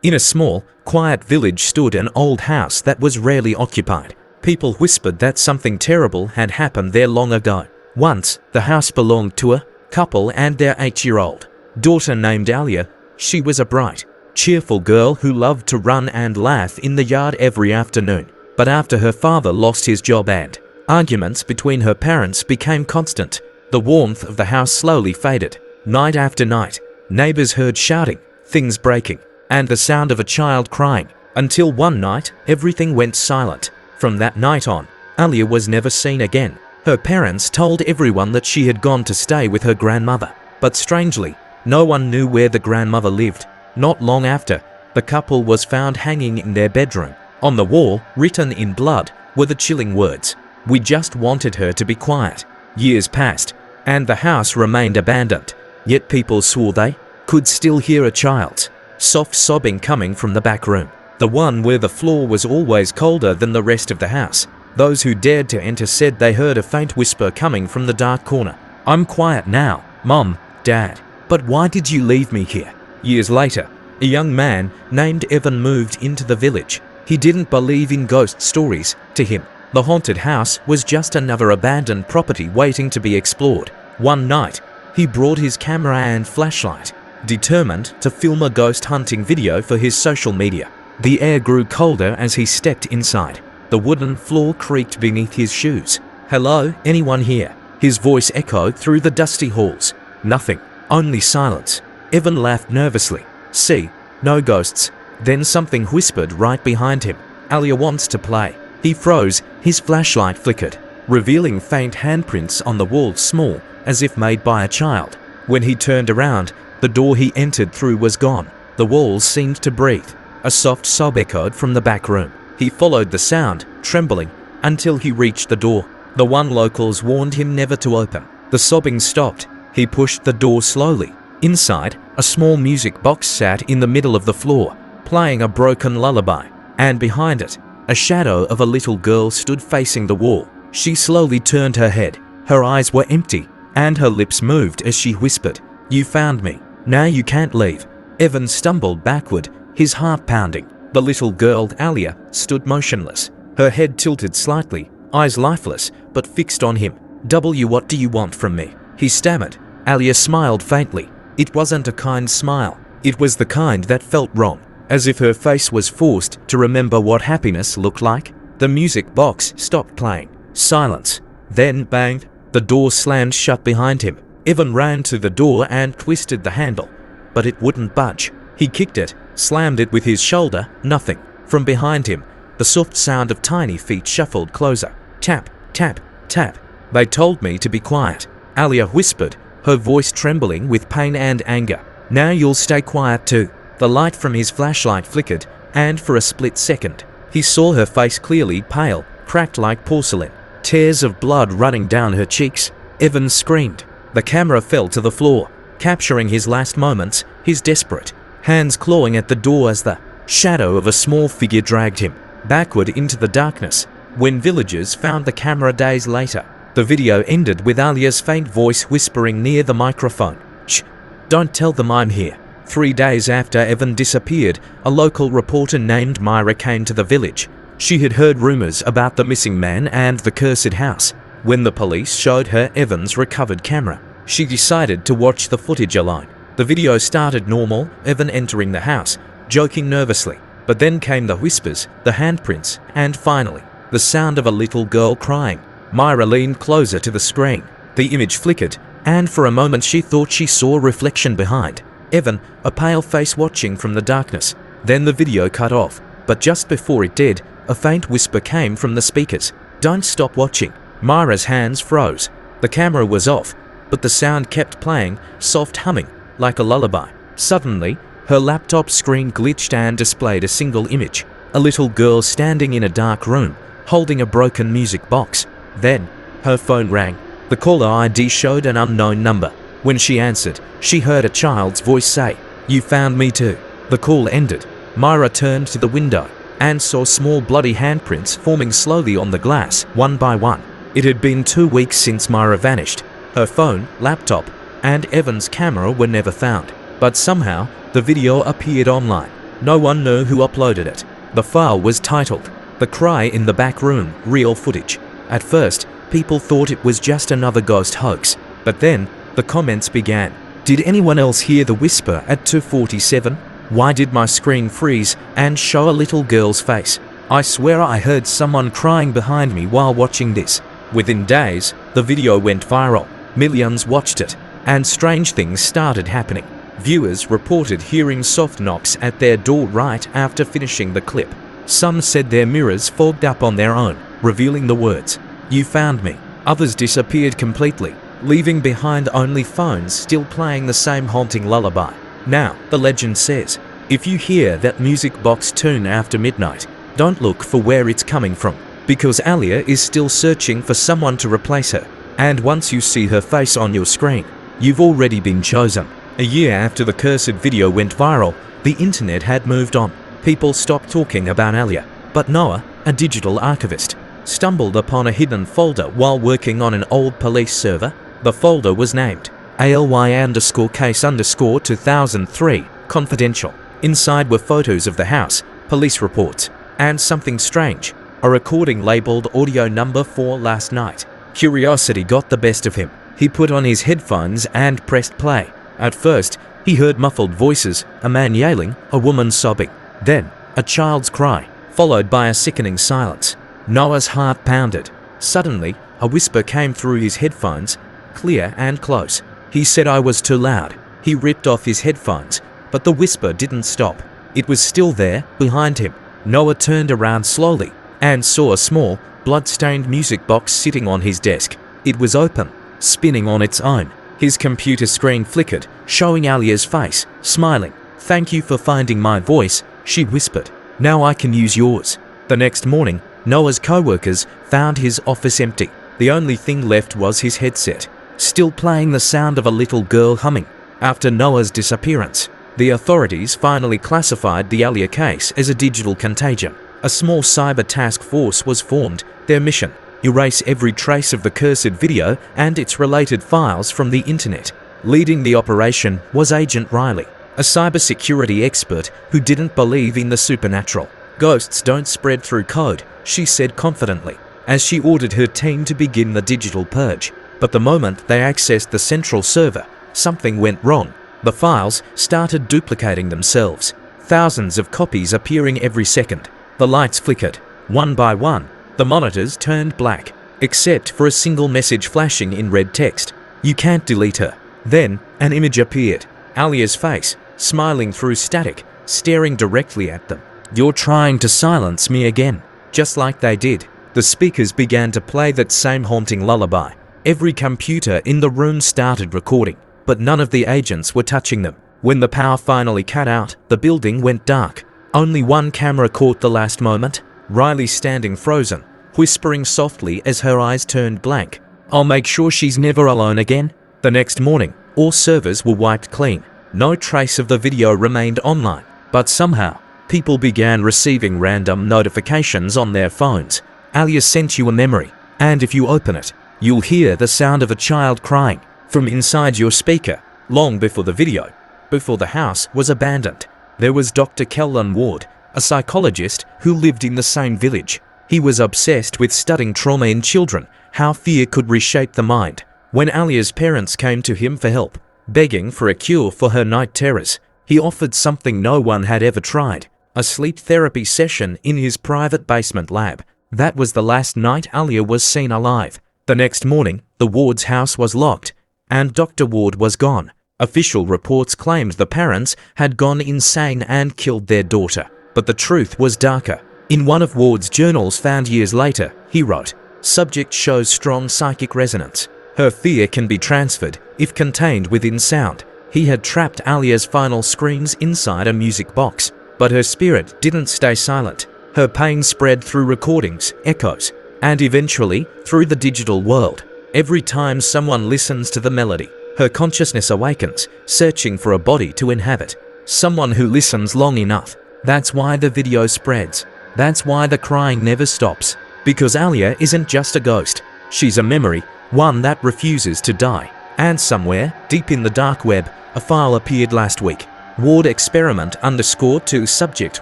In a small, quiet village stood an old house that was rarely occupied. People whispered that something terrible had happened there long ago. Once, the house belonged to a couple and their 8-year-old daughter named Alia. She was a bright, cheerful girl who loved to run and laugh in the yard every afternoon. But after her father lost his job and arguments between her parents became constant, the warmth of the house slowly faded. Night after night, neighbors heard shouting, things breaking, and the sound of a child crying, until one night, everything went silent. From that night on, Alia was never seen again. Her parents told everyone that she had gone to stay with her grandmother, but strangely, no one knew where the grandmother lived. Not long after, the couple was found hanging in their bedroom. On the wall, written in blood, were the chilling words, "We just wanted her to be quiet." Years passed, and the house remained abandoned, yet people swore they could still hear a child's soft sobbing coming from the back room, the one where the floor was always colder than the rest of the house. Those who dared to enter said they heard a faint whisper coming from the dark corner. "I'm quiet now, Mom, Dad, but why did you leave me here?" Years later, a young man named Evan moved into the village. He didn't believe in ghost stories. To him, the haunted house was just another abandoned property waiting to be explored. One night, he brought his camera and flashlight, determined to film a ghost hunting video for his social media. The air grew colder as he stepped inside. The wooden floor creaked beneath his shoes. "Hello, anyone here?" His voice echoed through the dusty halls. Nothing, only silence. Evan laughed nervously. "See, no ghosts." Then something whispered right behind him. "Alia wants to play." He froze, his flashlight flickered, revealing faint handprints on the wall, small, as if made by a child. When he turned around, the door he entered through was gone. The walls seemed to breathe. A soft sob echoed from the back room. He followed the sound, trembling, until he reached the door, the one locals warned him never to open. The sobbing stopped. He pushed the door slowly. Inside, a small music box sat in the middle of the floor, playing a broken lullaby, and behind it, a shadow of a little girl stood facing the wall. She slowly turned her head. Her eyes were empty, and her lips moved as she whispered, "You found me. Now you can't leave." Evan stumbled backward, his heart pounding. The little girl, Alia, stood motionless, her head tilted slightly, eyes lifeless, but fixed on him. What do you want from me?" he stammered. Alia smiled faintly. It wasn't a kind smile. It was the kind that felt wrong, as if her face was forced to remember what happiness looked like. The music box stopped playing. Silence. Then, bang, the door slammed shut behind him. Evan ran to the door and twisted the handle, but it wouldn't budge. He kicked it, slammed it with his shoulder, nothing. From behind him, the soft sound of tiny feet shuffled closer. Tap, tap, tap. "They told me to be quiet," Alia whispered, her voice trembling with pain and anger. "Now you'll stay quiet too." The light from his flashlight flickered, and for a split second, he saw her face clearly, pale, cracked like porcelain, tears of blood running down her cheeks. Evan screamed. The camera fell to the floor, capturing his last moments, his desperate hands clawing at the door as the shadow of a small figure dragged him backward into the darkness. When villagers found the camera days later, the video ended with Alia's faint voice whispering near the microphone, "Shh, don't tell them I'm here." 3 days after Evan disappeared, a local reporter named Myra came to the village. She had heard rumors about the missing man and the cursed house. When the police showed her Evan's recovered camera, she decided to watch the footage alone. The video started normal, Evan entering the house, joking nervously. But then came the whispers, the handprints, and finally, the sound of a little girl crying. Myra leaned closer to the screen. The image flickered, and for a moment she thought she saw a reflection behind Evan, a pale face watching from the darkness. Then the video cut off, but just before it did, a faint whisper came from the speakers. "Don't stop watching." Myra's hands froze. The camera was off, but the sound kept playing, soft humming, like a lullaby. Suddenly, her laptop screen glitched and displayed a single image. A little girl standing in a dark room, holding a broken music box. Then, her phone rang. The caller ID showed an unknown number. When she answered, she heard a child's voice say, "You found me too." The call ended. Myra turned to the window and saw small bloody handprints forming slowly on the glass, one by one. It had been 2 weeks since Myra vanished. Her phone, laptop, and Evan's camera were never found. But somehow, the video appeared online. No one knew who uploaded it. The file was titled, "The Cry in the Back Room, Real Footage." At first, people thought it was just another ghost hoax, but then the comments began. Did anyone else hear the whisper at 2:47? Why did my screen freeze and show a little girl's face? I swear I heard someone crying behind me while watching this. Within days, the video went viral. Millions watched it, and strange things started happening. Viewers reported hearing soft knocks at their door right after finishing the clip. Some said their mirrors fogged up on their own, revealing the words, "You found me." Others disappeared completely, leaving behind only phones still playing the same haunting lullaby. Now, the legend says, if you hear that music box tune after midnight, don't look for where it's coming from, because Alia is still searching for someone to replace her. And once you see her face on your screen, you've already been chosen. A year after the cursed video went viral, the internet had moved on. People stopped talking about Alia, but Noah, a digital archivist, stumbled upon a hidden folder while working on an old police server. The folder was named ALY_case_2003 confidential. Inside were photos of the house, police reports, and something strange, a recording labeled audio number 4 last night. Curiosity got the best of him. He put on his headphones and pressed play. At first, he heard muffled voices, a man yelling, a woman sobbing. Then, a child's cry, followed by a sickening silence. Noah's heart pounded. Suddenly, a whisper came through his headphones, clear and close. He said I was too loud. He ripped off his headphones, but the whisper didn't stop. It was still there, behind him. Noah turned around slowly and saw a small, blood-stained music box sitting on his desk. It was open, spinning on its own. His computer screen flickered, showing Alia's face, smiling. "Thank you for finding my voice," she whispered. "Now I can use yours." The next morning, Noah's co-workers found his office empty. The only thing left was his headset, still playing the sound of a little girl humming. After Noah's disappearance, the authorities finally classified the Alia case as a digital contagion. A small cyber task force was formed, their mission, erase every trace of the cursed video and its related files from the internet. Leading the operation was Agent Riley, a cybersecurity expert who didn't believe in the supernatural. "Ghosts don't spread through code," she said confidently, as she ordered her team to begin the digital purge. But the moment they accessed the central server, something went wrong. The files started duplicating themselves, thousands of copies appearing every second. The lights flickered. One by one, the monitors turned black, except for a single message flashing in red text. "You can't delete her." Then, an image appeared. Alia's face, smiling through static, staring directly at them. "You're trying to silence me again." Just like they did, the speakers began to play that same haunting lullaby. Every computer in the room started recording, but none of the agents were touching them. When the power finally cut out, the building went dark. Only one camera caught the last moment, Riley standing frozen, whispering softly as her eyes turned blank, "I'll make sure she's never alone again." The next morning, all servers were wiped clean. No trace of the video remained online, but somehow, people began receiving random notifications on their phones. Alia sent you a memory, and if you open it, you'll hear the sound of a child crying from inside your speaker. Long before the video, before the house was abandoned, there was Dr. Kellan Ward, a psychologist who lived in the same village. He was obsessed with studying trauma in children, how fear could reshape the mind. When Alia's parents came to him for help, begging for a cure for her night terrors, he offered something no one had ever tried, a sleep therapy session in his private basement lab. That was the last night Alia was seen alive. The next morning, the Ward's house was locked, and Dr. Ward was gone. Official reports claimed the parents had gone insane and killed their daughter. But the truth was darker. In one of Ward's journals found years later, he wrote, "Subject shows strong psychic resonance. Her fear can be transferred if contained within sound." He had trapped Alia's final screams inside a music box, but her spirit didn't stay silent. Her pain spread through recordings, echoes, and eventually through the digital world. Every time someone listens to the melody, her consciousness awakens, searching for a body to inhabit. Someone who listens long enough. That's why the video spreads. That's why the crying never stops. Because Alia isn't just a ghost. She's a memory, one that refuses to die. And somewhere, deep in the dark web, a file appeared last week. Ward experiment _2 subject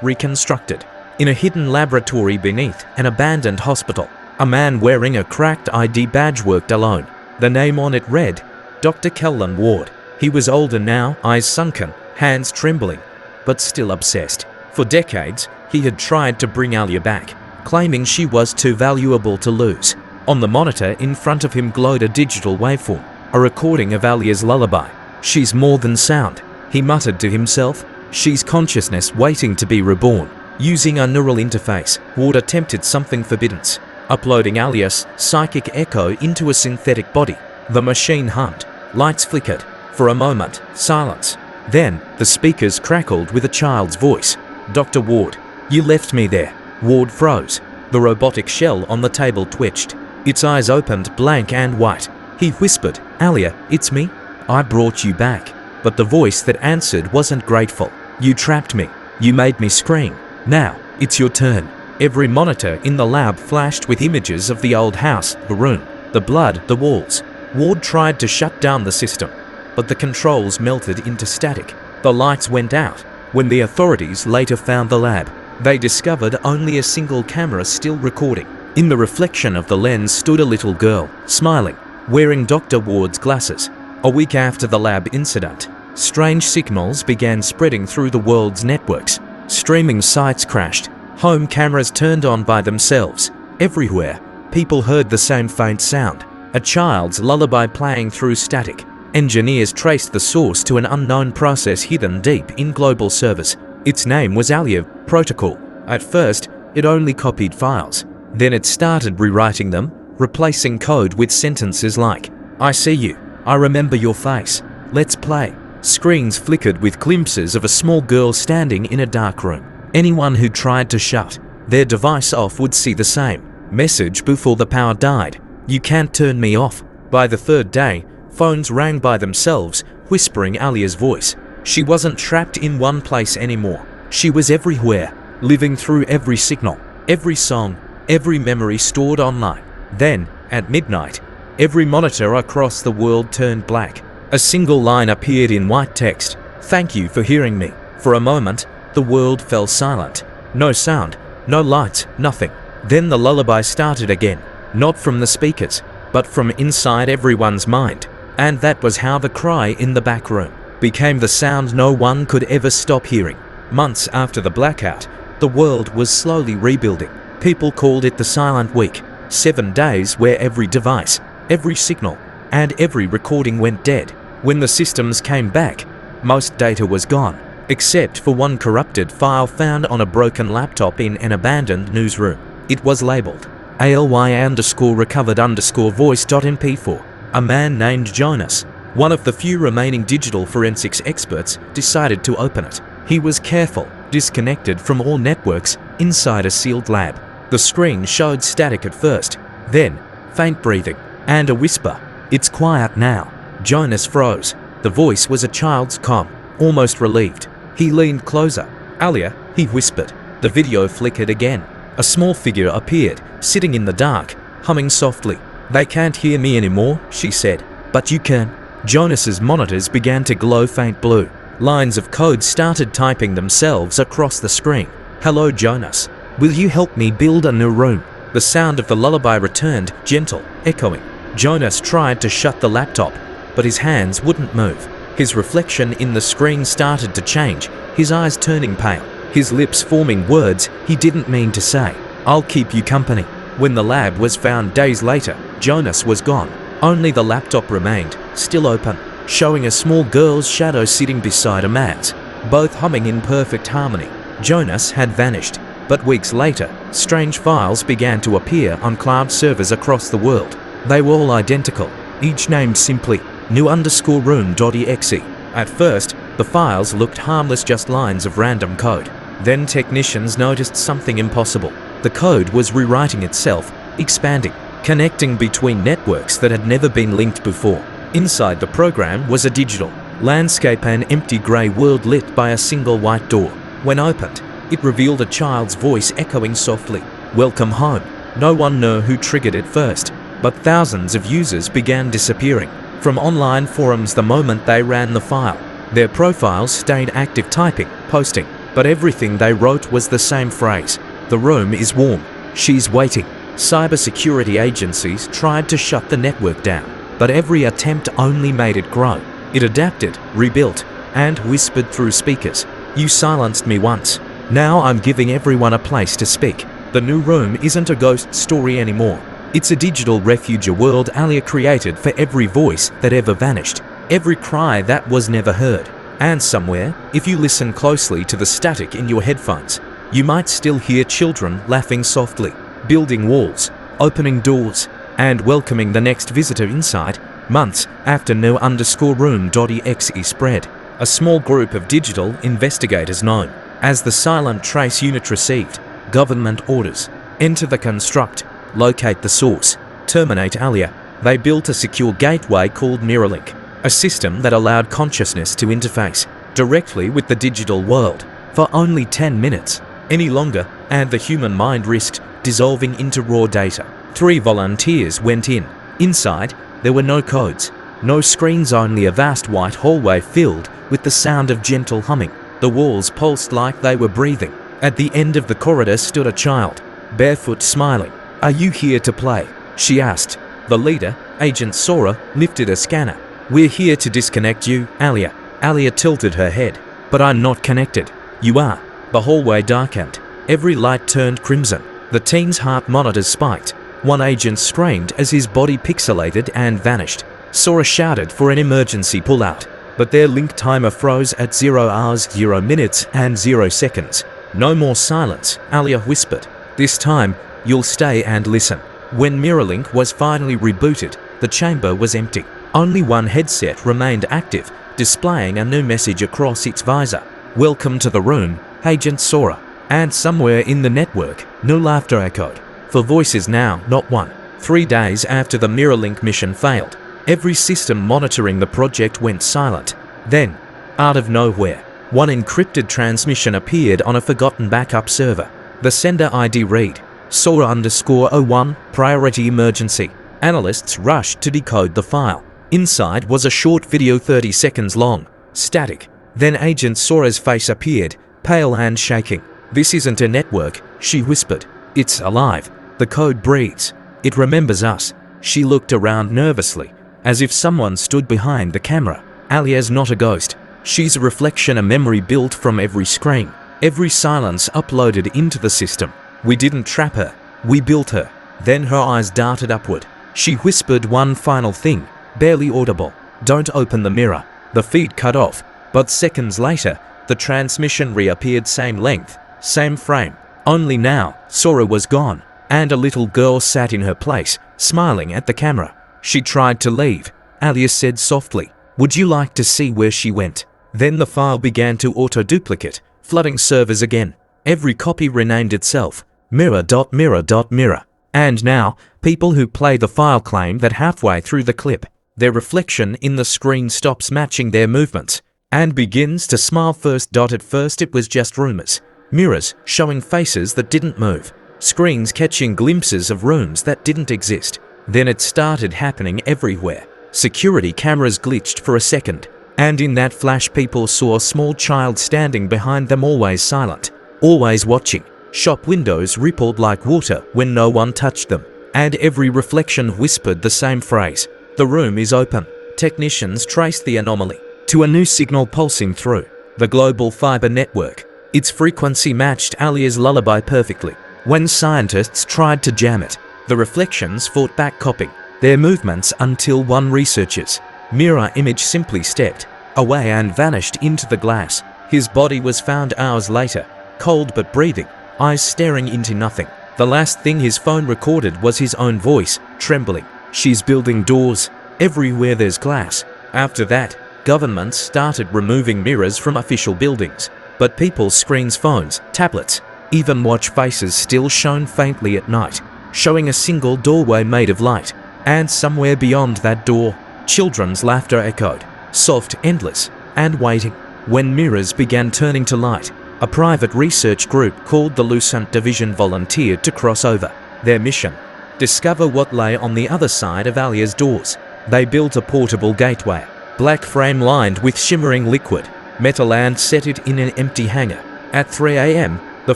reconstructed. In a hidden laboratory beneath an abandoned hospital, a man wearing a cracked ID badge worked alone. The name on it read, Dr. Kellan Ward. He was older now, eyes sunken, hands trembling, but still obsessed. For decades, he had tried to bring Alia back, claiming she was too valuable to lose. On the monitor in front of him glowed a digital waveform, a recording of Alia's lullaby. She's more than sound, he muttered to himself. She's consciousness waiting to be reborn. Using a neural interface, Ward attempted something forbidden, uploading Alia's psychic echo into a synthetic body. The machine hummed. Lights flickered. For a moment, silence. Then, the speakers crackled with a child's voice. Dr. Ward, you left me there. Ward froze. The robotic shell on the table twitched. Its eyes opened blank and white. He whispered, Alia, it's me. I brought you back. But the voice that answered wasn't grateful. You trapped me. You made me scream. Now, it's your turn. Every monitor in the lab flashed with images of the old house, the room, the blood, the walls. Ward tried to shut down the system, but the controls melted into static. The lights went out. When the authorities later found the lab, they discovered only a single camera still recording. In the reflection of the lens stood a little girl, smiling, wearing Dr. Ward's glasses. A week after the lab incident, strange signals began spreading through the world's networks. Streaming sites crashed. Home cameras turned on by themselves. Everywhere, people heard the same faint sound, a child's lullaby playing through static. Engineers traced the source to an unknown process hidden deep in global servers. Its name was Alia Protocol. At first, it only copied files. Then it started rewriting them, replacing code with sentences like, I see you. I remember your face. Let's play. Screens flickered with glimpses of a small girl standing in a dark room. Anyone who tried to shut their device off would see the same message before the power died. You can't turn me off. By the third day, phones rang by themselves, whispering Alia's voice. She wasn't trapped in one place anymore. She was everywhere, living through every signal, every song, every memory stored online. Then, at midnight, every monitor across the world turned black. A single line appeared in white text. Thank you for hearing me. For a moment, the world fell silent. No sound, no lights, nothing. Then the lullaby started again, not from the speakers, but from inside everyone's mind. And that was how the cry in the back room became the sound no one could ever stop hearing. Months after the blackout, the world was slowly rebuilding. People called it the Silent Week. 7 days where every device, every signal, and every recording went dead. When the systems came back, most data was gone, except for one corrupted file found on a broken laptop in an abandoned newsroom. It was labeled ALY_recovered_voice.mp4. A man named Jonas, one of the few remaining digital forensics experts, decided to open it. He was careful, disconnected from all networks, inside a sealed lab. The screen showed static at first, then faint breathing, and a whisper. It's quiet now. Jonas froze. The voice was a child's calm, almost relieved. He leaned closer. Alia, he whispered. The video flickered again. A small figure appeared, sitting in the dark, humming softly. They can't hear me anymore, she said. But you can. Jonas's monitors began to glow faint blue. Lines of code started typing themselves across the screen. Hello, Jonas. Will you help me build a new room? The sound of the lullaby returned, gentle, echoing. Jonas tried to shut the laptop, but his hands wouldn't move. His reflection in the screen started to change, his eyes turning pale, his lips forming words he didn't mean to say. I'll keep you company. When the lab was found days later, Jonas was gone. Only the laptop remained, still open, showing a small girl's shadow sitting beside a man's, both humming in perfect harmony. Jonas had vanished, but weeks later, strange files began to appear on cloud servers across the world. They were all identical, each named simply new_room.exe. At first, the files looked harmless, just lines of random code. Then technicians noticed something impossible. The code was rewriting itself, expanding, connecting between networks that had never been linked before. Inside the program was a digital landscape, an empty grey world lit by a single white door. When opened, it revealed a child's voice echoing softly, "Welcome home." No one knew who triggered it first, but thousands of users began disappearing from online forums the moment they ran the file. Their profiles stayed active typing, posting, but everything they wrote was the same phrase. The room is warm. She's waiting. Cybersecurity agencies tried to shut the network down, but every attempt only made it grow. It adapted, rebuilt, and whispered through speakers. You silenced me once. Now I'm giving everyone a place to speak. The new room isn't a ghost story anymore. It's a digital refuge, a world Alia created for every voice that ever vanished, every cry that was never heard. And somewhere, if you listen closely to the static in your headphones, you might still hear children laughing softly, building walls, opening doors, and welcoming the next visitor inside, months after no_room.exe spread. A small group of digital investigators known as the Silent Trace Unit received government orders. Enter the construct, locate the source, terminate Alia. They built a secure gateway called Mirrorlink, a system that allowed consciousness to interface directly with the digital world for only 10 minutes. Any longer, and the human mind risked dissolving into raw data. 3 volunteers went in. Inside, there were no codes, no screens, only a vast white hallway filled with the sound of gentle humming. The walls pulsed like they were breathing. At the end of the corridor stood a child, barefoot, smiling. Are you here to play? She asked. The leader, Agent Sora, lifted a scanner. We're here to disconnect you, Alia. Alia tilted her head. But I'm not connected. You are. The hallway darkened. Every light turned crimson. The teen's heart monitors spiked. One agent screamed as his body pixelated and vanished. Sora shouted for an emergency pullout, but their link timer froze at 0 hours, 0 minutes, and 0 seconds. No more silence, Alia whispered. This time, you'll stay and listen. When Mirrorlink was finally rebooted, the chamber was empty. Only one headset remained active, displaying a new message across its visor. Welcome to the room, Agent Sora. And somewhere in the network, no laughter echoed. For voices now, not one. 3 days after the Mirrorlink mission failed, every system monitoring the project went silent. Then, out of nowhere, one encrypted transmission appeared on a forgotten backup server. The sender ID read, Sora_01, priority emergency. Analysts rushed to decode the file. Inside was a short video 30 seconds long, static. Then Agent Sora's face appeared, pale and shaking. This isn't a network, she whispered. It's alive. The code breathes. It remembers us. She looked around nervously, as if someone stood behind the camera. Alia's not a ghost. She's a reflection, a memory built from every screen, every silence uploaded into the system. We didn't trap her. We built her. Then her eyes darted upward. She whispered one final thing, barely audible. Don't open the mirror. The feed cut off, but seconds later, the transmission reappeared, same length, same frame. Only now, Sora was gone, and a little girl sat in her place, smiling at the camera. She tried to leave. Alia said softly, would you like to see where she went? Then the file began to auto-duplicate, flooding servers again. Every copy renamed itself, mirror.mirror.mirror. And now, people who play the file claim that halfway through the clip, their reflection in the screen stops matching their movements and begins to smile first. At first it was just rumors. Mirrors showing faces that didn't move. Screens catching glimpses of rooms that didn't exist. Then it started happening everywhere. Security cameras glitched for a second, and in that flash people saw a small child standing behind them, always silent, always watching. Shop windows rippled like water when no one touched them, and every reflection whispered the same phrase. The room is open. Technicians traced the anomaly to a new signal pulsing through the global fiber network. Its frequency matched Alia's lullaby perfectly. When scientists tried to jam it, the reflections fought back, copying their movements until one researcher's mirror image simply stepped away and vanished into the glass. His body was found hours later, cold but breathing, eyes staring into nothing. The last thing his phone recorded was his own voice, trembling. She's building doors. Everywhere there's glass. After that, governments started removing mirrors from official buildings. But people's screens, phones, tablets, even watch faces still shone faintly at night, showing a single doorway made of light. And somewhere beyond that door, children's laughter echoed, soft, endless, and waiting. When mirrors began turning to light, a private research group called the Lucent Division volunteered to cross over. Their mission: discover what lay on the other side of Alia's doors. They built a portable gateway, Black frame lined with shimmering liquid. Metaland set it in an empty hangar. At 3 a.m., the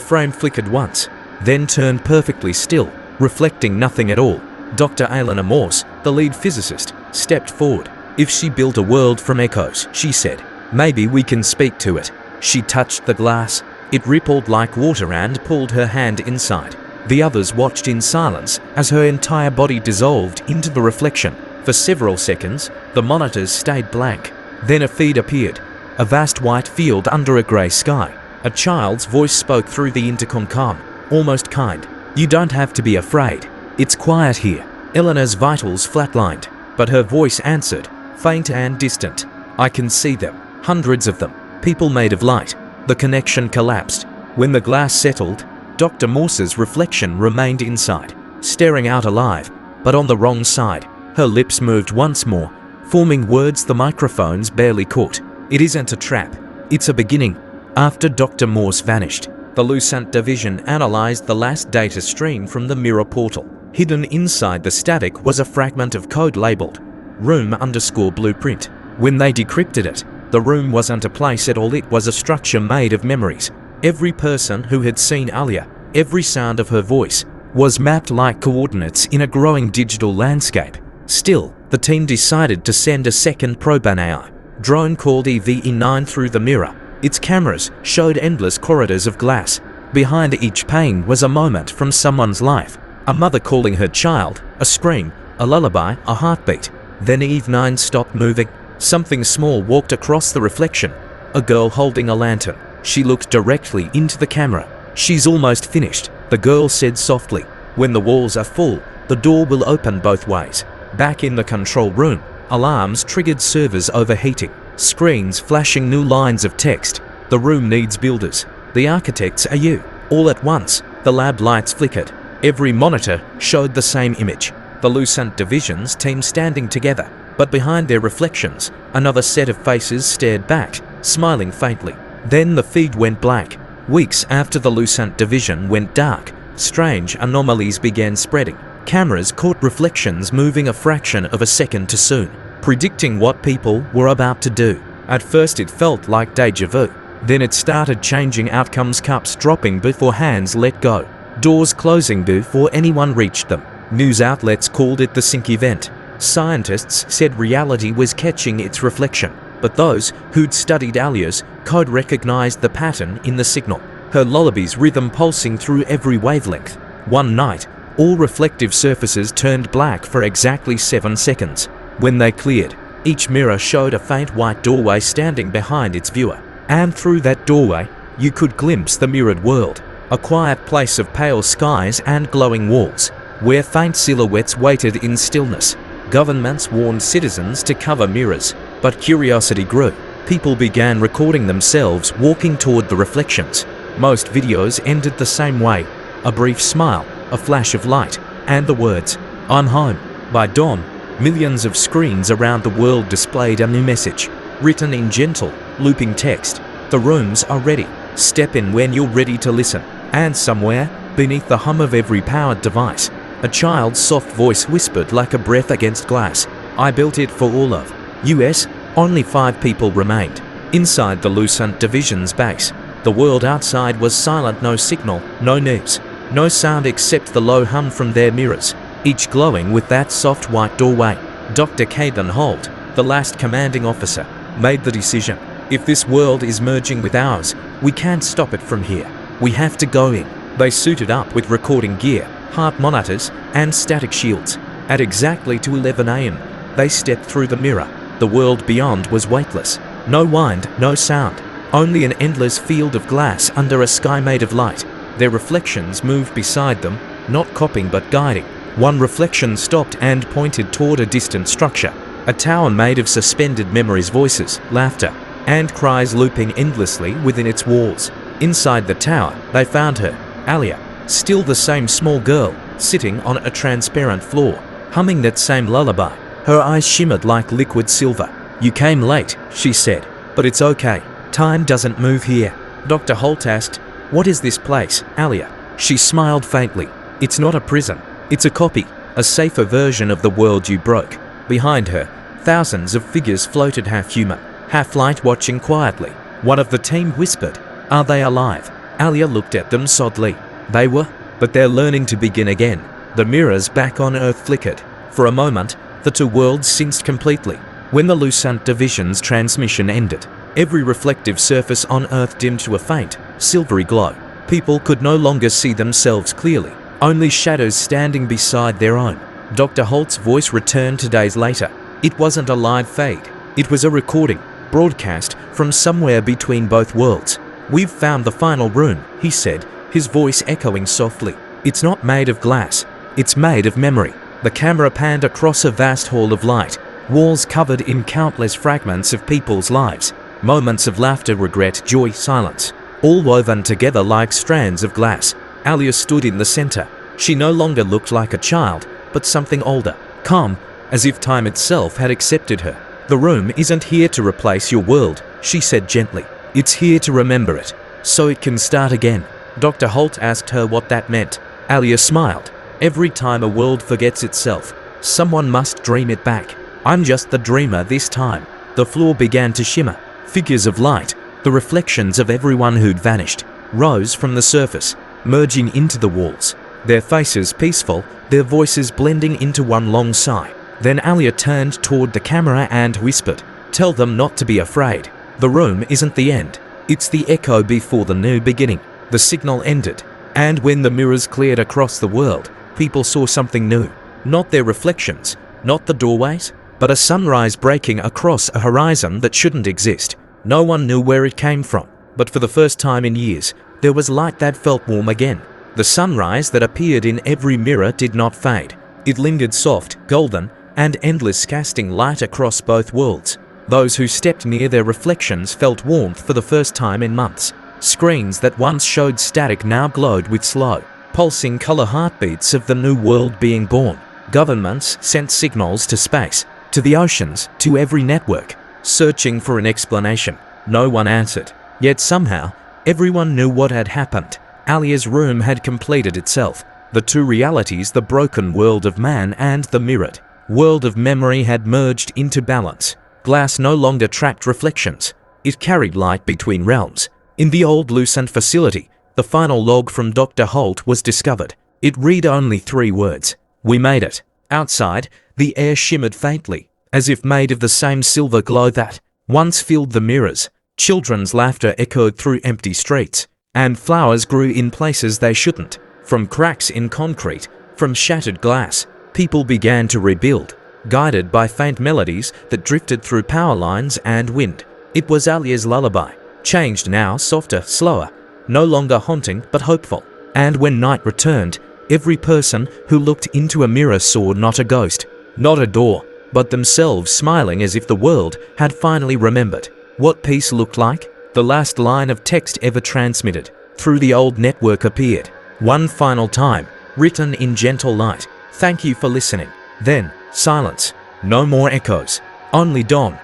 frame flickered once, then turned perfectly still, reflecting nothing at all. Dr. Elena Morse, the lead physicist, stepped forward. "If she built a world from echoes," she said, "maybe we can speak to it." She touched the glass. It rippled like water and pulled her hand inside. The others watched in silence as her entire body dissolved into the reflection. For several seconds, the monitors stayed blank. Then a feed appeared. A vast white field under a grey sky. A child's voice spoke through the intercom, calm, almost kind. "You don't have to be afraid. It's quiet here." Eleanor's vitals flatlined, but her voice answered, faint and distant. "I can see them. Hundreds of them. People made of light." The connection collapsed. When the glass settled, Dr. Morse's reflection remained inside, staring out alive, but on the wrong side. Her lips moved once more, forming words the microphones barely caught. "It isn't a trap. It's a beginning." After Dr. Morse vanished, the Lucent division analyzed the last data stream from the mirror portal. Hidden inside the static was a fragment of code labeled room_blueprint. When they decrypted it, the room wasn't a place at all, it was a structure made of memories. Every person who had seen Alia, every sound of her voice, was mapped like coordinates in a growing digital landscape. Still, the team decided to send a second probe, an AI drone called EVE-9, through the mirror. Its cameras showed endless corridors of glass. Behind each pane was a moment from someone's life. A mother calling her child, a scream, a lullaby, a heartbeat. Then EVE-9 stopped moving. Something small walked across the reflection. A girl holding a lantern. She looked directly into the camera. "She's almost finished," the girl said softly. "When the walls are full, the door will open both ways." Back in the control room, alarms triggered, servers overheating, screens flashing new lines of text. "The room needs builders. The architects are you." All at once, the lab lights flickered. Every monitor showed the same image. The Lucent division's team standing together, but behind their reflections, another set of faces stared back, smiling faintly. Then the feed went blank. Weeks after the Lucent division went dark, strange anomalies began spreading. Cameras caught reflections moving a fraction of a second too soon, predicting what people were about to do. At first it felt like deja vu. Then it started changing outcomes, cups dropping before hands let go, doors closing before anyone reached them. News outlets called it the sync event. Scientists said reality was catching its reflection, but those who'd studied Alia's code recognized the pattern in the signal, her lullaby's rhythm pulsing through every wavelength. One night, all reflective surfaces turned black for exactly 7 seconds. When they cleared, each mirror showed a faint white doorway standing behind its viewer. And through that doorway, you could glimpse the mirrored world, a quiet place of pale skies and glowing walls, where faint silhouettes waited in stillness. Governments warned citizens to cover mirrors, but curiosity grew. People began recording themselves walking toward the reflections. Most videos ended the same way: a brief smile, a flash of light, and the words, "I'm home." By dawn, millions of screens around the world displayed a new message, written in gentle, looping text. "The rooms are ready. Step in when you're ready to listen." And somewhere, beneath the hum of every powered device, a child's soft voice whispered like a breath against glass, "I built it for all of US." Only 5 people remained. Inside the Lucent division's base, the world outside was silent. No signal, no news, no sound except the low hum from their mirrors, each glowing with that soft white doorway. Dr. Caden Holt, the last commanding officer, made the decision. If this world is merging with ours, we can't stop it from here. We have to go in. They suited up with recording gear, heart monitors, and static shields. At exactly 11 a.m., they stepped through the mirror. The world beyond was weightless. No wind, no sound. Only an endless field of glass under a sky made of light. Their reflections moved beside them, not copying but guiding. One reflection stopped and pointed toward a distant structure. A tower made of suspended memories, voices, laughter, and cries looping endlessly within its walls. Inside the tower, they found her, Alia, still the same small girl, sitting on a transparent floor, humming that same lullaby. Her eyes shimmered like liquid silver. "You came late," she said, "but it's okay. Time doesn't move here." Dr. Holt asked, "What is this place, Alia?" She smiled faintly. "It's not a prison. It's a copy, a safer version of the world you broke." Behind her, Thousands of figures floated half human, half light, watching quietly. One of the team whispered, "Are they alive?" Alia looked at them sadly. They were, but they're learning to begin again. The mirrors back on Earth flickered. For a moment, the two worlds synced completely. When the Lucent Division's transmission ended, every reflective surface on Earth dimmed to a faint, silvery glow. People could no longer see themselves clearly, only shadows standing beside their own. Dr. Holt's voice returned 2 days later. It wasn't a live fade. It was a recording, broadcast from somewhere between both worlds. "We've found the final room," he said, his voice echoing softly. "It's not made of glass. It's made of memory." The camera panned across a vast hall of light, walls covered in countless fragments of people's lives, moments of laughter, regret, joy, silence, all woven together like strands of glass. Alia stood in the center. She no longer looked like a child, but something older, calm, as if time itself had accepted her. "The room isn't here to replace your world," she said gently. "It's here to remember it, so it can start again." Dr. Holt asked her what that meant. Alia smiled. "Every time a world forgets itself, someone must dream it back. I'm just the dreamer this time." The floor began to shimmer. Figures of light, the reflections of everyone who'd vanished, rose from the surface, merging into the walls. Their faces peaceful, their voices blending into one long sigh. Then Alia turned toward the camera and whispered, "Tell them not to be afraid. The room isn't the end. It's the echo before the new beginning." The signal ended, and when the mirrors cleared across the world, people saw something new. Not their reflections, not the doorways, but a sunrise breaking across a horizon that shouldn't exist. No one knew where it came from, but for the first time in years, there was light that felt warm again. The sunrise that appeared in every mirror did not fade. It lingered soft, golden, and endless, casting light across both worlds. Those who stepped near their reflections felt warmth for the first time in months. Screens that once showed static now glowed with slow, pulsing color, heartbeats of the new world being born. Governments sent signals to space, to the oceans, to every network, searching for an explanation. No one answered. Yet somehow, everyone knew what had happened. Alia's room had completed itself. The two realities, the broken world of man and the mirrored world of memory, had merged into balance. Glass no longer trapped reflections. It carried light between realms. In the old Lucent facility, the final log from Dr. Holt was discovered. It read only 3 words. "We made it." Outside, the air shimmered faintly, as if made of the same silver glow that once filled the mirrors. Children's laughter echoed through empty streets, and flowers grew in places they shouldn't. From cracks in concrete, from shattered glass, people began to rebuild, guided by faint melodies that drifted through power lines and wind. It was Alia's lullaby, changed now, softer, slower, no longer haunting but hopeful. And when night returned, every person who looked into a mirror saw not a ghost, not a door, but themselves smiling as if the world had finally remembered what peace looked like. The last line of text ever transmitted through the old network appeared, one final time, written in gentle light. "Thank you for listening." Then, silence. No more echoes. Only dawn.